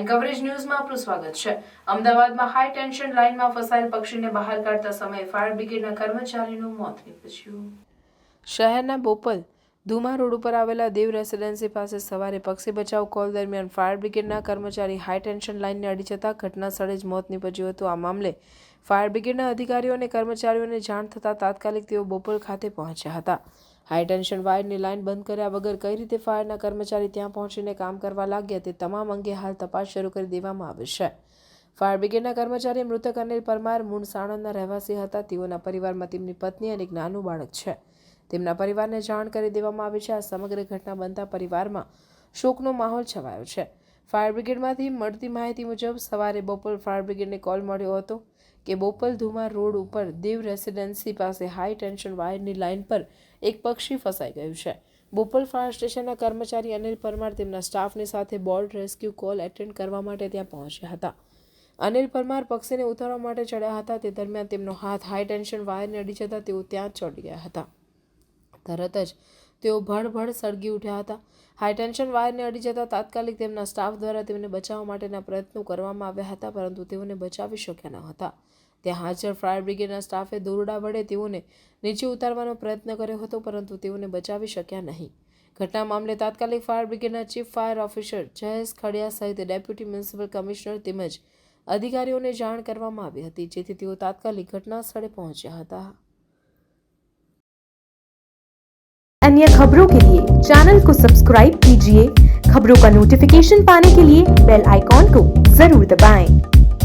And coverage ન્યૂઝમાં આપનું સ્વાગત છે। અમદાવાદમાં હાઈ ટેન્શન લાઇનમાં ફસાયેલ પક્ષીને બહાર કાઢતા સમયે ફાયર બ્રિગેડના કર્મચારીનું મોત નીપજ્યું। શહેરના બોપલ ધુમા રોડ ઉપર આવેલા દેવ રેસિડેન્સી પાસે સવારે પક્ષી બચાવ કોલ દરમિયાન ફાયર બ્રિગેડના કર્મચારી હાઈ ટેન્શન લાઇનને અડી જતા ઘટના સ્થળે જ મોત નીપજ્યું હતું। આ મામલે ફાયર બ્રિગેડના અધિકારીઓ અને કર્મચારીઓને જાણ થતાં તાત્કાલિક તેઓ બોપલ ખાતે પહોંચ્યા હતા। હાઈ ટેન્શન વાયરની લાઇન બંધ કર્યા વગર કઈ રીતે ફાયરના કર્મચારી ત્યાં પહોંચીને કામ કરવા લાગ્યા તે તમામ અંગે હાલ તપાસ શરૂ કરી દેવામાં આવી છે। ફાયર બ્રિગેડના કર્મચારી મૃતક અનિલ પરમાર મૂળ સાણંદના રહેવાસી હતા। તેઓના પરિવારમાં તેમની પત્ની અને એક નાનું બાળક છે। તેમના પરિવારને જાણ કરી દેવામાં આવી છે। આ સમગ્ર ઘટના બનતા પરિવારમાં શોકનો માહોલ છવાયો છે। ફાયર બ્રિગેડમાંથી મળતી માહિતી મુજબ સવારે બોપલ ફાયર બ્રિગેડને કોલ મળ્યો હતો કે બોપલ ધુમા રોડ ઉપર દેવ રેસિડેન્સી પાસે હાઈ ટેન્શન વાયરની લાઇન પર એક પક્ષી ફસાઈ ગયું છે। બોપલ ફાયર સ્ટેશનના કર્મચારી અનિલ પરમાર તેમના સ્ટાફની સાથે બોર્ડ રેસ્ક્યુ કોલ એટેન્ડ કરવા માટે ત્યાં પહોંચ્યા હતા। અનિલ પરમાર પક્ષીને ઉતારવા માટે ચડ્યા હતા। તે દરમિયાન તેમનો હાથ હાઈ ટેન્શન વાયરને અડી જતા તેઓ ત્યાં ચડી ગયા હતા। તરત જ તેઓ ભણભણ સળગી ઉઠ્યા હતા। હાઈ ટેન્શન વાયરને અડી જતા તાત્કાલિક તેમના સ્ટાફ દ્વારા તેમને બચાવવા માટેના પ્રયત્નો કરવામાં આવ્યા હતા, પરંતુ તેઓને બચાવી શક્યા ન હતા। ત્યાં હાજર ફાયર બ્રિગેડના સ્ટાફે દોરડા વડે તેઓને નીચે ઉતારવાનો પ્રયત્ન કર્યો હતો, પરંતુ તેઓને બચાવી શક્યા નહીં। ઘટના મામલે તાત્કાલિક ફાયર બ્રિગેડના chief fire officer Jayesh Khadiya સહિત ડેપ્યુટી મ્યુનિસિપલ કમિશનર તેમજ અધિકારીઓને જાણ કરવામાં આવી હતી, જેથી તેઓ તાત્કાલિક ઘટના સ્થળે પહોંચ્યા હતા। अन्य खबरों के लिए चैनल को सब्सक्राइब कीजिए। खबरों का नोटिफिकेशन पाने के लिए बेल आइकॉन को जरूर दबाएं।